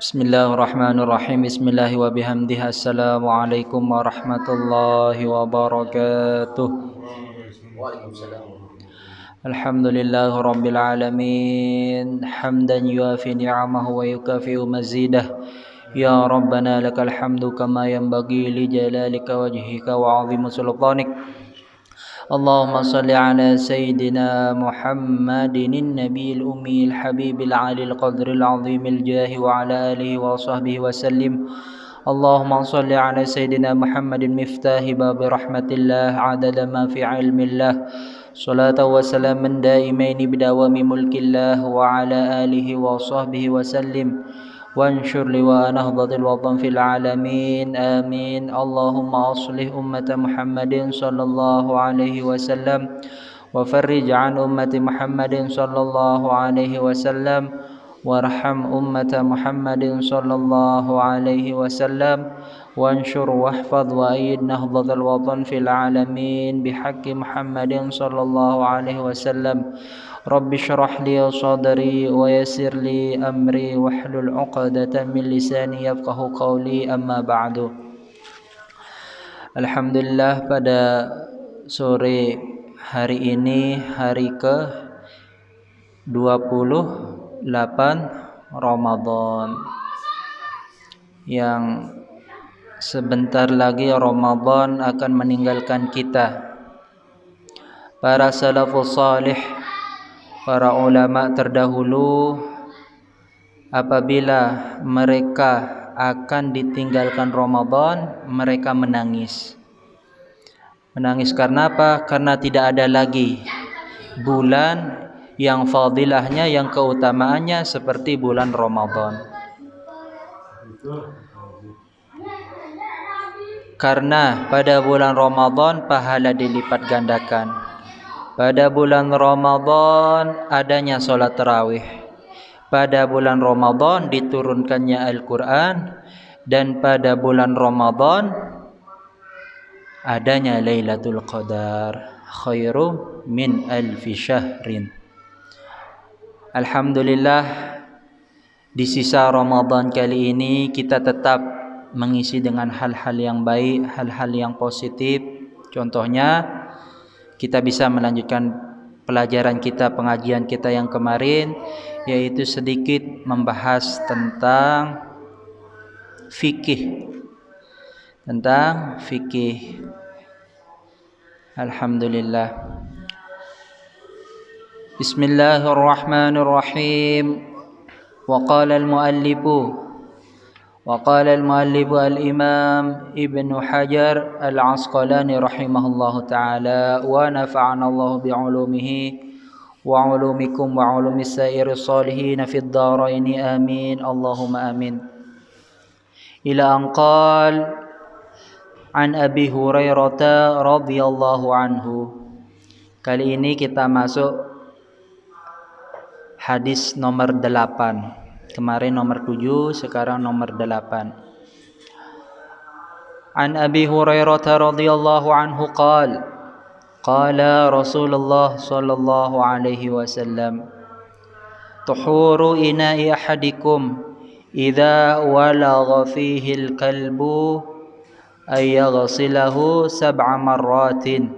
Bismillahirrahmanirrahim. Bismillahi wa bihamdihi. Assalamualaikum warahmatullahi wabarakatuh. Alhamdulillahi rabbil alamin. Hamdan yuafi ni'amahu wa yukafi'u mazidah. Ya Rabbana lakal hamdu kama yanbaghi li jalalika wajhika wa 'azimi sultanik. اللهم صل على سيدنا محمد النبي الأمي الحبيب العالي القدر العظيم الجاه وعلى آله وصحبه وسلم. اللهم صل على سيدنا محمد مفتاح باب رحمة الله عدد ما في علم الله صلاة وسلام دائمين بدوام ملك الله وعلى آله وصحبه وسلم. وانشر لواء نهضة الوطن في العالمين آمين. اللهم أصلح أمة محمد صلى الله عليه وسلم وفرج عن أمة محمد صلى الله عليه وسلم وارحم أمة محمد صلى الله عليه وسلم وانشر واحفظ وأيد نهضة الوطن في العالمين بحق محمد صلى الله عليه وسلم. رب اشرح لي صدري ويسر لي أمري واحلل عقدة من لساني يفقه قولي أما بعد. Alhamdulillah, pada sore hari ini hari ke 28 Ramadan, yang sebentar lagi Ramadan akan meninggalkan kita. Para salafus salih, para ulama terdahulu, apabila mereka akan ditinggalkan Ramadan, mereka menangis. Menangis karena apa? Karena tidak ada lagi bulan yang fadilahnya, yang keutamaannya seperti bulan Ramadan. Karena pada bulan Ramadan pahala dilipat gandakan. Pada bulan Ramadan adanya sholat tarawih. Pada bulan Ramadan diturunkannya Al-Quran. Dan pada bulan Ramadan adanya Lailatul Qadar, khairu min alfi syahrin. Alhamdulillah, di sisa Ramadan kali ini kita tetap mengisi dengan hal-hal yang baik, hal-hal yang positif. Contohnya, kita bisa melanjutkan pelajaran kita, pengajian kita yang kemarin, yaitu sedikit membahas tentang fikih. Alhamdulillah. Bismillahirrahmanirrahim. وقال المؤلف الإمام ابن حجر العسقلاني رحمه الله تعالى ونفعنا الله بعلومه وعلومكم وعلوم السائر الصالحين في الدارين آمين اللهم آمين. إلى أن قال عن أبي هريرة رضي الله عنه. Kali ini kita masuk hadis nomor 8. Kemarin nomor 7, sekarang nomor 8. An Abi Hurairah radhiyallahu anhu qala Rasulullah sallallahu alaihi wasallam, tuhuru ina'i ahadikum idza walagha fihi al-kalbu ay yaghsilahu 7 marratin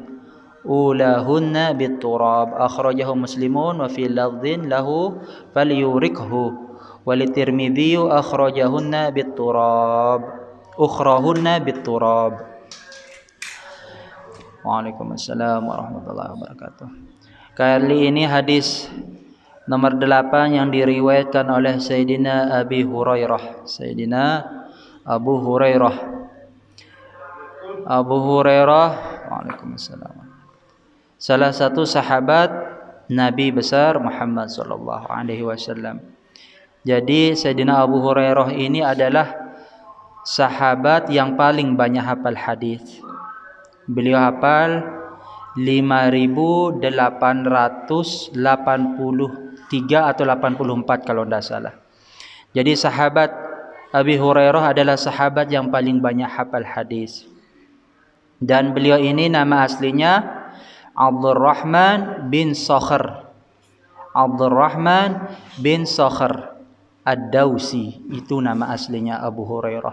ulahunna bit-turab. Akhrajahu Muslimun wa fi lafdhin lahu falyurikhu. Walitirmidzi akhrajahunna bit-turab, ukhrahunna bit-turab. Waalaikumsalam warahmatullahi wabarakatuh. Kali ini hadis nomor 8 yang diriwayatkan oleh Sayyidina Abi Hurairah. Abu Hurairah, waalaikumsalam, salah satu sahabat Nabi besar Muhammad sallallahu alaihi wasallam. Jadi Sayyidina Abu Hurairah ini adalah sahabat yang paling banyak hafal hadis. Beliau hafal 5.883 atau 84 kalau tidak salah. Jadi sahabat Abi Hurairah adalah sahabat yang paling banyak hafal hadis. Dan beliau ini nama aslinya Abdurrahman bin Sakhr. Ad-Dausi, itu nama aslinya Abu Hurairah.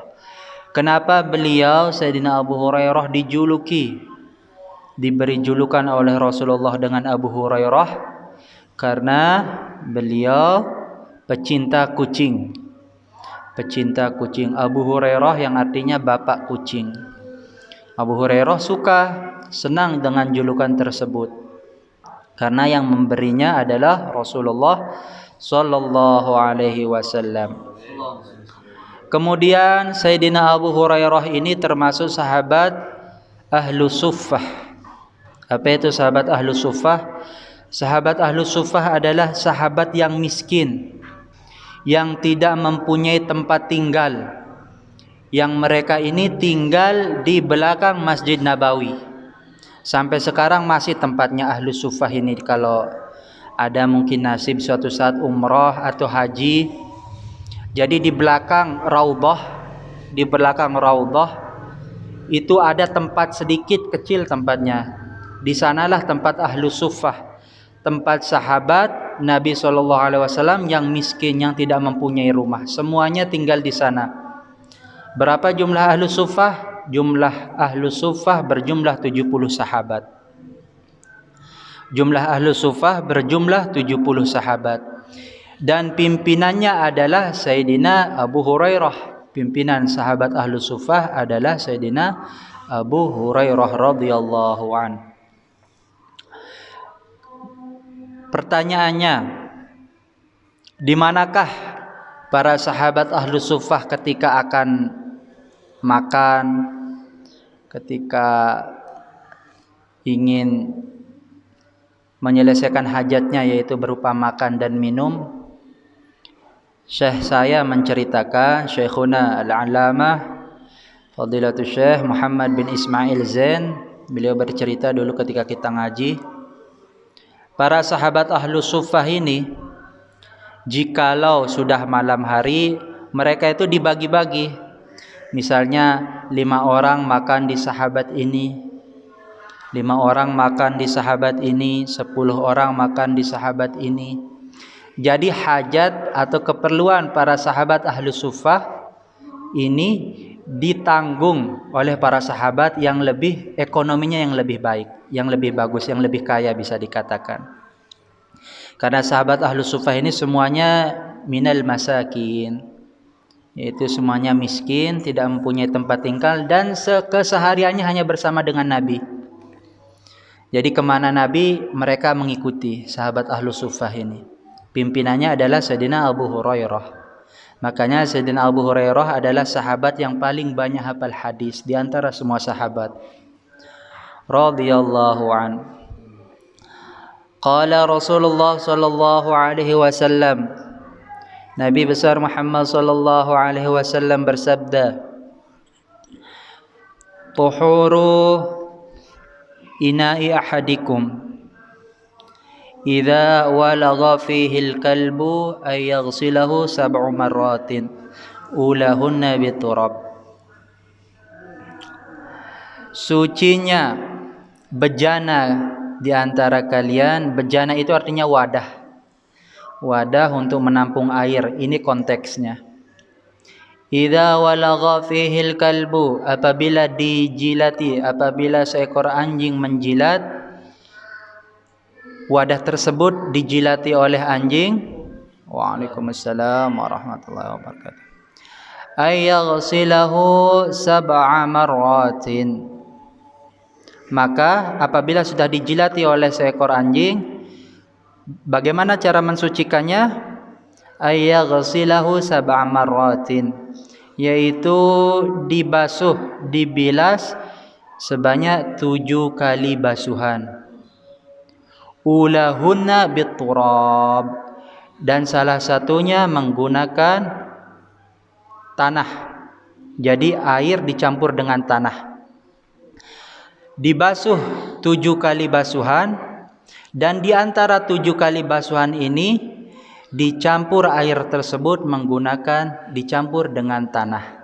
Kenapa beliau Sayyidina Abu Hurairah diberi julukan oleh Rasulullah dengan Abu Hurairah? Karena beliau pecinta kucing. Pecinta kucing. Abu Hurairah yang artinya bapak kucing. Abu Hurairah senang dengan julukan tersebut karena yang memberinya adalah Rasulullah sallallahu alaihi wasallam. Kemudian Sayyidina Abu Hurairah ini termasuk sahabat Ahlus Suffah. Apa itu sahabat Ahlus Suffah? Sahabat Ahlus Suffah adalah sahabat yang miskin, yang tidak mempunyai tempat tinggal, yang mereka ini tinggal di belakang Masjid Nabawi. Sampai sekarang masih tempatnya Ahlus Suffah ini. Kalau ada mungkin nasib suatu saat umrah atau haji, jadi di belakang Raudhah itu ada tempat sedikit kecil tempatnya. Di sanalah tempat Ahlus Suffah, tempat sahabat Nabi SAW yang miskin, yang tidak mempunyai rumah. Semuanya tinggal di sana. Berapa jumlah Ahlus Suffah? Jumlah Ahlus Suffah berjumlah 70 sahabat. Jumlah Ahlus Suffah berjumlah 70 sahabat. Dan pimpinannya adalah Sayyidina Abu Hurairah. Pimpinan sahabat Ahlus Suffah adalah Sayyidina Abu Hurairah radhiyallahu an. Pertanyaannya, di manakah para sahabat Ahlus Suffah ketika akan makan, ketika ingin menyelesaikan hajatnya, yaitu berupa makan dan minum? Syekh saya menceritakan, Syekhuna Al-Allamah Fadilatul Syekh Muhammad bin Ismail Zain, beliau bercerita dulu ketika kita ngaji, para sahabat Ahlus Suffah ini jikalau sudah malam hari, mereka itu dibagi-bagi. Misalnya 5 orang makan di sahabat ini, 5 orang makan di sahabat ini, 10 orang makan di sahabat ini. Jadi hajat atau keperluan para sahabat Ahlus Suffah ini ditanggung oleh para sahabat yang lebih ekonominya yang lebih baik, yang lebih bagus, yang lebih kaya bisa dikatakan. Karena sahabat Ahlus Suffah ini semuanya minal masakin, yaitu semuanya miskin, tidak mempunyai tempat tinggal, dan kesehariannya hanya bersama dengan Nabi. Jadi kemana Nabi, mereka mengikuti sahabat Ahlus Suffah ini. Pimpinannya adalah Sayyidina Abu Hurairah. Makanya Sayyidina Abu Hurairah adalah sahabat yang paling banyak hafal hadis di antara semua sahabat. Radhiyallahu an. Qala Rasulullah sallallahu alaihi wasallam, Nabi besar Muhammad sallallahu alaihi wasallam bersabda, "Tuhuru ina'i ahadikum idza walagha fihi al-kalbu ay yaghsilahu 7 marratin ulahunna biturab." Sucinya bejana di antara kalian. Bejana itu artinya wadah. Wadah untuk menampung air. Ini konteksnya. Idza walagha fihi al-kalbu, apabila dijilati, apabila seekor anjing menjilat, wadah tersebut dijilati oleh anjing. Waalaikumsalam warahmatullahi wabarakatuh. Ayyaghsilahu 7 marratin. Maka apabila sudah dijilati oleh seekor anjing, bagaimana cara mensucikannya? Ayyaghsilahu 7 marratin, yaitu dibasuh, dibilas sebanyak 7 kali basuhan. Ulahunna biturab, dan salah satunya menggunakan tanah. Jadi air dicampur dengan tanah. Dibasuh 7 kali basuhan, dan di antara 7 kali basuhan ini dicampur air tersebut dicampur dengan tanah.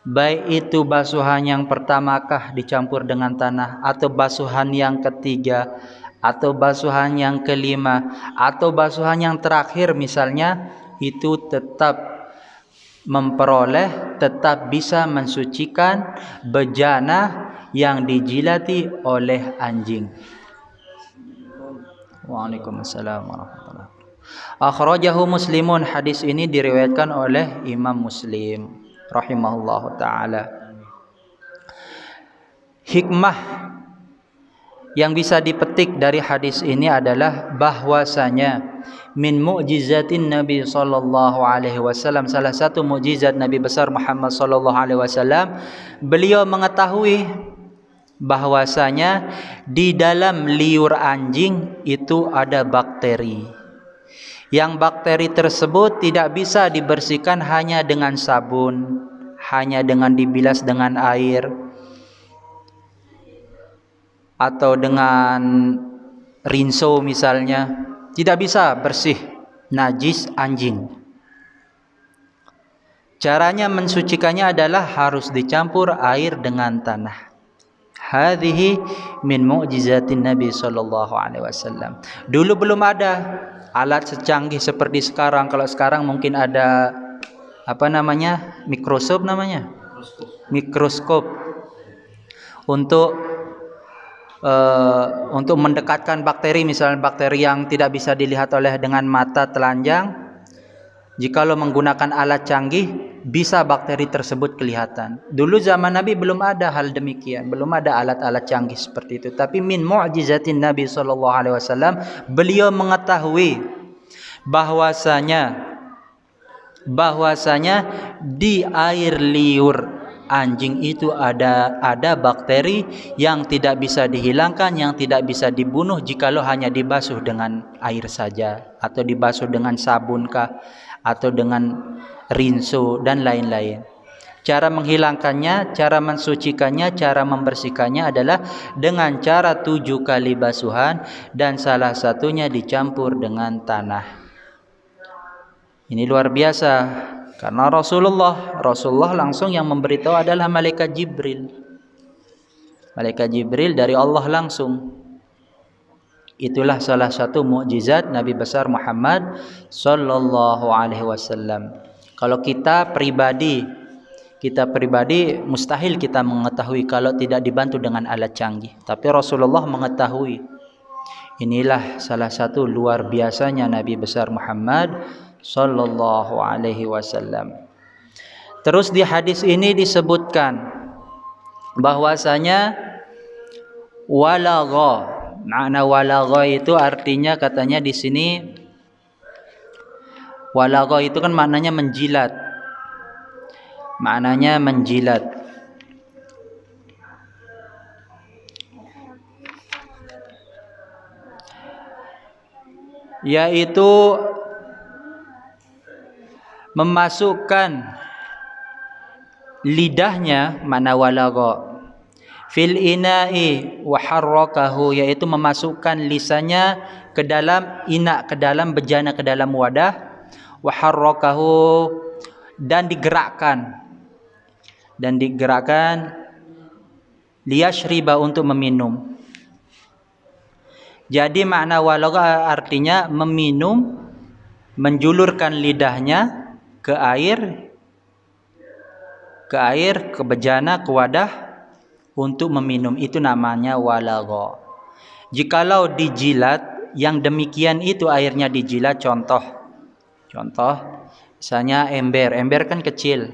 Baik itu basuhan yang pertamakah dicampur dengan tanah, atau basuhan yang ketiga, atau basuhan yang kelima, atau basuhan yang terakhir misalnya itu tetap memperoleh, tetap bisa mensucikan bejana yang dijilati oleh anjing. Waalaikumsalam warahmatullahi wabarakatuh. Akhrajahu Muslimun, hadis ini diriwayatkan oleh Imam Muslim rahimahullahu taala. Hikmah yang bisa dipetik dari hadis ini adalah bahwasanya min mu'jizatin Nabi sallallahu alaihi wasallam, salah satu mukjizat Nabi besar Muhammad sallallahu alaihi wasallam, beliau mengetahui bahwasanya di dalam liur anjing itu ada bakteri. Yang bakteri tersebut tidak bisa dibersihkan hanya dengan sabun, hanya dengan dibilas dengan air, atau dengan rinso misalnya. Tidak bisa bersih najis anjing. Caranya mensucikannya adalah harus dicampur air dengan tanah. Hadhihi min mu'jizatin Nabi sallallahu alaihi wasallam. Dulu belum ada alat secanggih seperti sekarang. Kalau sekarang mungkin ada mikroskop namanya. Mikroskop untuk mendekatkan bakteri, misalnya bakteri yang tidak bisa dilihat dengan mata telanjang. Jikalau menggunakan alat canggih, bisa bakteri tersebut kelihatan. Dulu zaman Nabi belum ada hal demikian, belum ada alat-alat canggih seperti itu. Tapi min mu'jizatin Nabi sallallahu alaihi wasallam, beliau mengetahui bahwasanya di air liur anjing itu ada bakteri yang tidak bisa dihilangkan, yang tidak bisa dibunuh jikalau hanya dibasuh dengan air saja, atau dibasuh dengan sabun atau dengan rinso dan lain-lain. Cara menghilangkannya, cara mensucikannya, cara membersihkannya adalah dengan cara 7 kali basuhan, dan salah satunya dicampur dengan tanah. Ini luar biasa. Karena Rasulullah langsung yang memberitahu adalah malaikat Jibril. Malaikat Jibril dari Allah langsung. Itulah salah satu mukjizat Nabi besar Muhammad sallallahu alaihi wasallam. Kalau kita pribadi mustahil kita mengetahui kalau tidak dibantu dengan alat canggih. Tapi Rasulullah mengetahui. Inilah salah satu luar biasanya Nabi besar Muhammad sallallahu alaihi wasallam. Terus di hadis ini disebutkan bahwasanya walagha. Makna walagha itu artinya, katanya di sini walagha itu kan maknanya menjilat. Maknanya menjilat. Yaitu memasukkan lidahnya, mana walagha, fil ina'i wa harrakahu, yaitu memasukkan lisannya ke dalam ina, ke dalam bejana, ke dalam wadah, wa harrakahu, dan digerakkan liyashriba, untuk meminum. Jadi makna walagha artinya meminum, menjulurkan lidahnya ke air, ke bejana, ke wadah untuk meminum. Itu namanya walagha. Jikalau dijilat, yang demikian itu airnya dijilat, contoh misalnya ember kan kecil.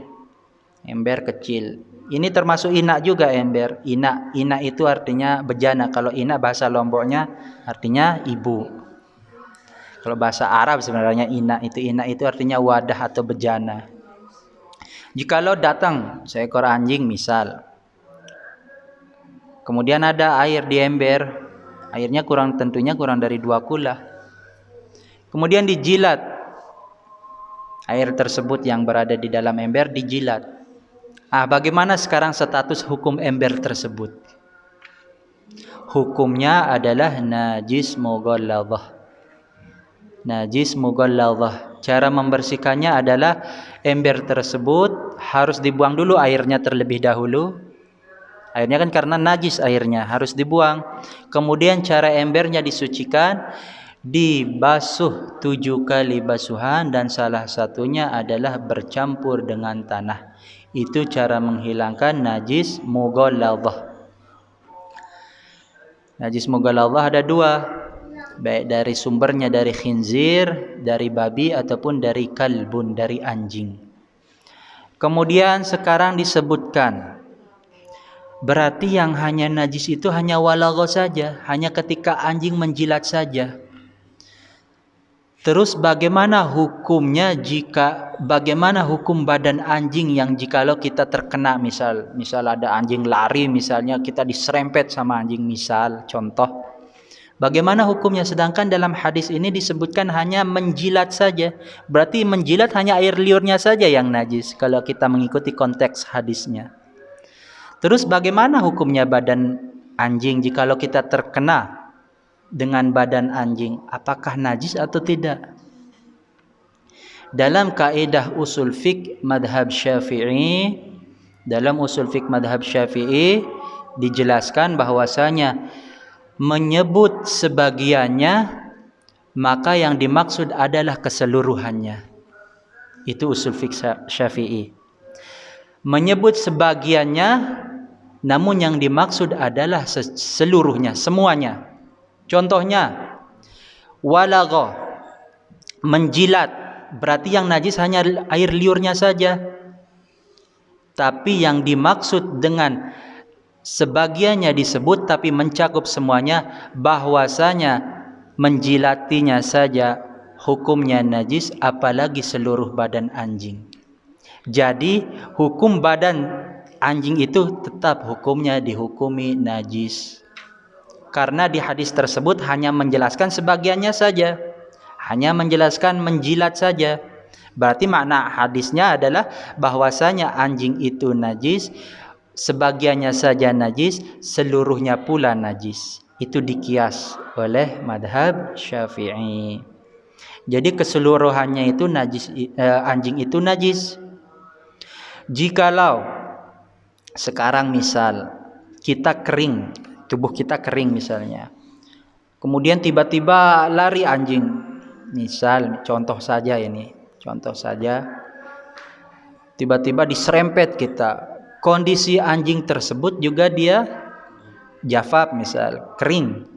Ini termasuk ina juga, ember. Ina itu artinya bejana. Kalau ina bahasa Lomboknya artinya ibu. Kalau bahasa Arab sebenarnya ina itu artinya wadah atau bejana. Jikalau datang seekor anjing misal, kemudian ada air di ember, airnya tentunya kurang dari 2 kula. Kemudian dijilat, air tersebut yang berada di dalam ember dijilat. Bagaimana sekarang status hukum ember tersebut? Hukumnya adalah najis mughalladhah. Cara membersihkannya adalah ember tersebut harus dibuang dulu airnya terlebih dahulu. Airnya kan karena najis, airnya harus dibuang. Kemudian cara embernya disucikan, dibasuh 7 kali basuhan dan salah satunya adalah bercampur dengan tanah. Itu cara menghilangkan najis mughalladhah. Najis mughalladhah ada 2, baik dari sumbernya dari khinzir, dari babi ataupun dari kalbun, dari anjing. Kemudian sekarang disebutkan, berarti yang hanya najis itu hanya walagha saja, hanya ketika anjing menjilat saja. Terus bagaimana hukumnya bagaimana hukum badan anjing yang jikalau kita terkena misal ada anjing lari misalnya kita diserempet sama anjing misal contoh. Bagaimana hukumnya sedangkan dalam hadis ini disebutkan hanya menjilat saja. Berarti menjilat hanya air liurnya saja yang najis kalau kita mengikuti konteks hadisnya. Terus bagaimana hukumnya badan anjing jikalau kita terkena dengan badan anjing, apakah najis atau tidak? Dalam kaidah usul fiqh madhab Syafi'i, dijelaskan bahwasanya menyebut sebagiannya maka yang dimaksud adalah keseluruhannya. Itu usul fiqh Syafi'i. Menyebut sebagiannya namun yang dimaksud adalah seluruhnya, semuanya. Contohnya walagha, menjilat, berarti yang najis hanya air liurnya saja. Tapi yang dimaksud dengan sebagiannya disebut tapi mencakup semuanya, bahwasanya menjilatinya saja hukumnya najis, apalagi seluruh badan anjing. Jadi hukum badan anjing itu tetap hukumnya dihukumi najis. Karena di hadis tersebut hanya menjelaskan sebagiannya saja, hanya menjelaskan menjilat saja. Berarti makna hadisnya adalah bahwasanya anjing itu najis, sebagiannya saja najis, seluruhnya pula najis. Itu dikias oleh madhab Syafi'i. Jadi keseluruhannya itu najis, anjing itu najis. Jikalau sekarang misal kita kering, tubuh kita kering misalnya, kemudian tiba-tiba lari anjing, misal contoh saja, tiba-tiba diserempet kita, kondisi anjing tersebut juga dia jafaf misal, kering,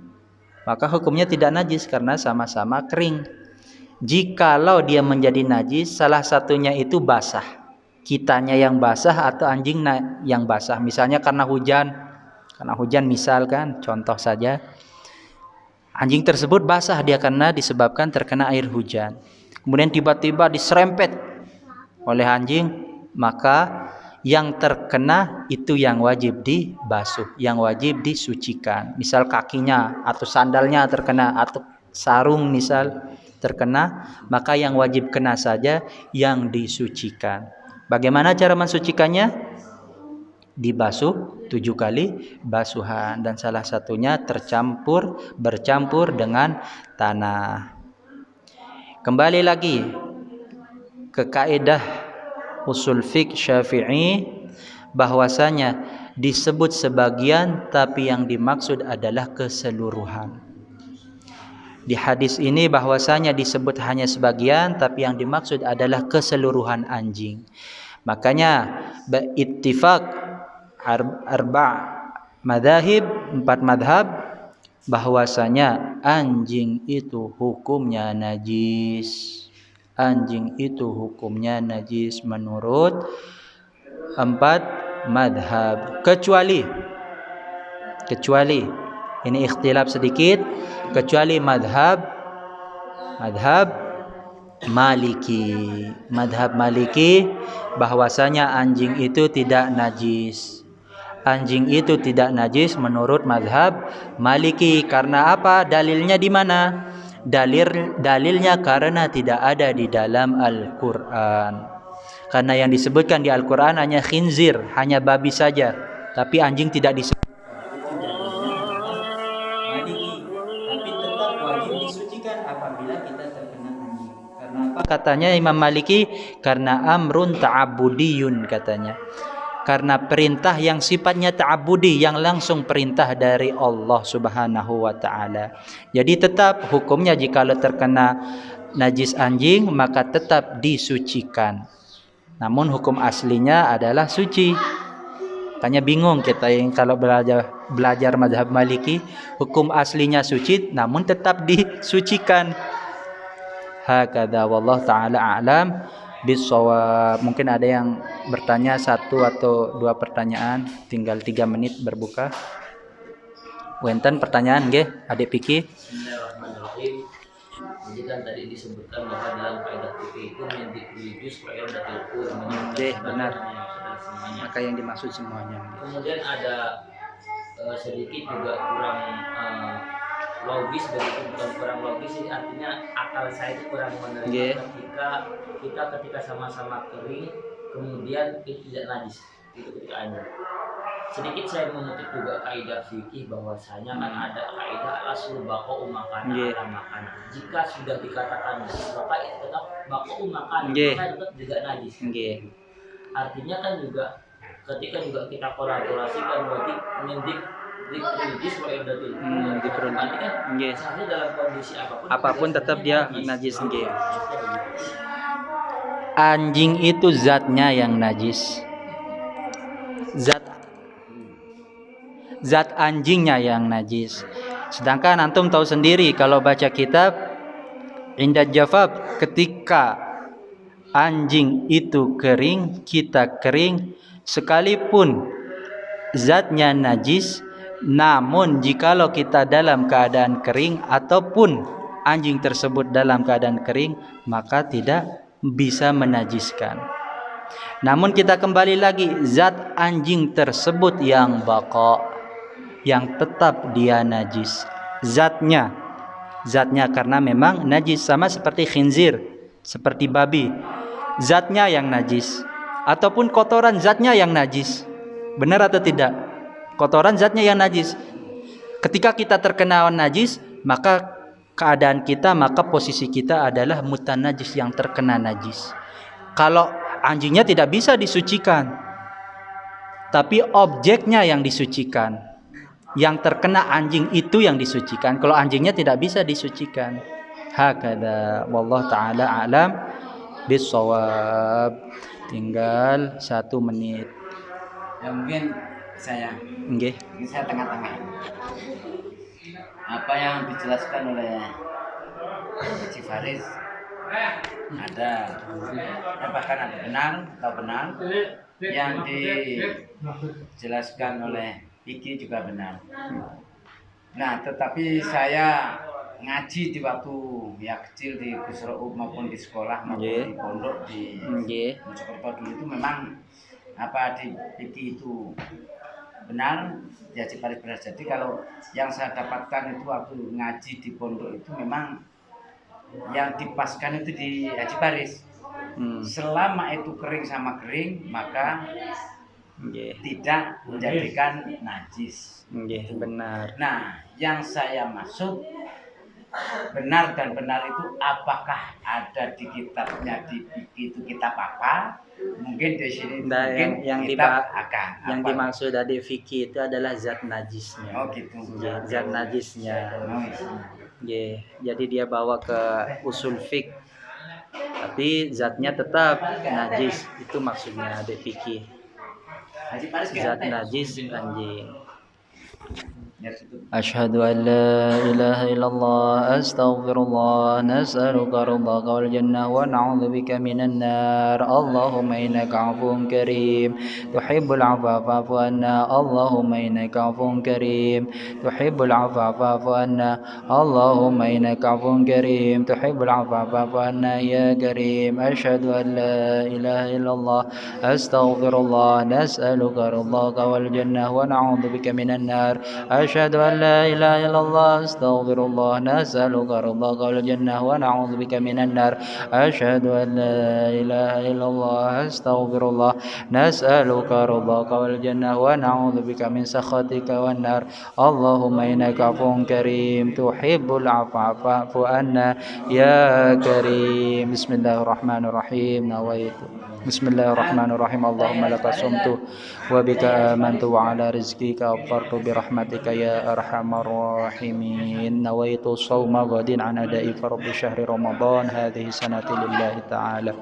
maka hukumnya tidak najis karena sama-sama kering. Jikalau dia menjadi najis, salah satunya itu basah, kitanya yang basah atau anjing yang basah, misalnya karena hujan misalkan, contoh saja, anjing tersebut basah dia karena disebabkan terkena air hujan, kemudian tiba-tiba diserempet oleh anjing, maka yang terkena itu yang wajib dibasuh, yang wajib disucikan. Misal kakinya atau sandalnya terkena atau sarung misal terkena, maka yang wajib kena saja yang disucikan. Bagaimana cara mensucikannya? Dibasuh 7 kali basuhan dan salah satunya bercampur dengan tanah. Kembali lagi ke kaidah usul fiqh Syafi'i, bahwasanya disebut sebagian tapi yang dimaksud adalah keseluruhan. Di hadis ini bahwasanya disebut hanya sebagian tapi yang dimaksud adalah keseluruhan anjing. Makanya ittifaq madhab 4 madhab bahwasanya anjing itu hukumnya najis. Anjing itu hukumnya najis menurut 4 madhab, kecuali ini ikhtilaf sedikit, kecuali madhab Maliki. Madhab Maliki bahwasanya anjing itu tidak najis. Anjing itu tidak najis menurut madhab Maliki. Karena apa? Dalilnya di mana? Dalilnya karena tidak ada di dalam Al-Quran. Karena yang disebutkan di Al-Quran hanya khinzir, hanya babi saja, tapi anjing tidak disebut. Apabila kita terkena anjing. Karena apa? Katanya Imam Maliki, karena amrun ta'abudiyun katanya. karena perintah yang sifatnya ta'abudi, yang langsung perintah dari Allah Subhanahu wa taala. Jadi tetap hukumnya jikalau terkena najis anjing maka tetap disucikan. Namun hukum aslinya adalah suci. Makanya bingung kita yang kalau belajar mazhab Maliki, hukum aslinya suci namun tetap disucikan. Hakadha wallahu taala a'lam bissawab. Mungkin ada yang bertanya satu atau dua pertanyaan, tinggal 3 menit berbuka. Wenten pertanyaan nggih, Adik Piki? Bismillahirrahmanirrahim. Jadi kan tadi disebutkan bahwa dalam kaidah fikih itu mendik religius wa irdatul qul, benar. Semuanya. Maka yang dimaksud semuanya. Kemudian ada sedikit juga kurang logis, begitu bukan kurang logis sih, artinya akal saya itu kurang menerima ketika sama-sama kering kemudian itu tidak najis, itu ketika air. Sedikit saya mengutip juga kaidah fikih bahwasanya kan ada kaidah asul baqa'u makanan ala makanan. Jika sudah dikatakan najis maka itu tetap baqa'u makanan, maka tetap juga najis. Artinya kan juga ketika juga kita kolaborasikan berarti mendik religius wa irdatul. Artinya kan seharusnya dalam kondisi apapun tetap dia najis. Anjing itu zatnya yang najis. Zat anjingnya yang najis. Sedangkan antum tahu sendiri kalau baca kitab Indah Jafaf, ketika anjing itu kering, kita kering, sekalipun zatnya najis, namun jikalau kita dalam keadaan kering ataupun anjing tersebut dalam keadaan kering, maka tidak bisa menajiskan. Namun kita kembali lagi, zat anjing tersebut yang baqa, yang tetap dia najis. Zatnya karena memang najis, sama seperti khinzir, seperti babi, zatnya yang najis. Ataupun kotoran zatnya yang najis. Benar atau tidak? Kotoran zatnya yang najis. Ketika kita terkena najis, maka keadaan kita, maka posisi kita adalah mutanajis, yang terkena najis. Kalau anjingnya tidak bisa disucikan, tapi objeknya yang disucikan. Yang terkena anjing itu yang disucikan. Kalau anjingnya tidak bisa disucikan. Hakadha wallahu taala alam bissawab. Tinggal 1 menit. Ya mungkin saya tengah-tengah. Apa yang dijelaskan oleh Haji Faris ada, bahkan ada benar atau benar, yang dijelaskan oleh Iki juga benar. Nah, tetapi saya ngaji di waktu ya kecil di Gusroub maupun di sekolah maupun di pondok di Mojokerto dulu itu memang apa di Iki itu benar, ya Ciparis benar. Jadi kalau yang saya dapatkan itu waktu ngaji di pondok itu memang yang dipaskan itu di Haji Paris. Selama itu kering sama kering, maka tidak menjadikan najis. Benar. Nah, yang saya maksud benar dan benar itu apakah ada di kitabnya, di itu kitab apa? Mungkin di sini mungkin yang kitab yang dimaksud dari fikih itu adalah zat najisnya. Oh gitu. Zat najisnya. Jadi dia bawa ke usul fik, tapi zatnya tetap najis. Itu maksudnya dari fikih. Zat najis anjing. أشهد أن لا إله إلا الله أستغفر الله نسألك رضاك والجنة ونعوذ بك من النار اللهم إنك عفو كريم تحب العفو فاعف عنا اللهم إنك عفو كريم تحب العفو فاعف عنا اللهم إنك عفو كريم تحب العفو فاعف عنا يا كريم أشهد أن لا إله إلا الله أستغفر الله نسألك رضاك والجنة ونعوذ بك من النار أشهد أن لا إله إلا الله أستغفر الله نسألك رضاك والجنة ونعوذ بك من النار أشهد أن لا إله إلا الله أستغفر الله نسألك رضاك والجنة ونعوذ بك من سخطك والنار اللهم إنك عفو كريم تحب العفو فاعف عنا يا كريم بسم الله الرحمن الرحيم نويت بسم الله الرحمن الرحيم اللهم لك صمت وبك آمنت وعلى رزقك أفطرت برحمتك يا أرحم الراحمين نويت الصوم غد عن أداء فرض شهر رمضان هذه سنة لله تعالى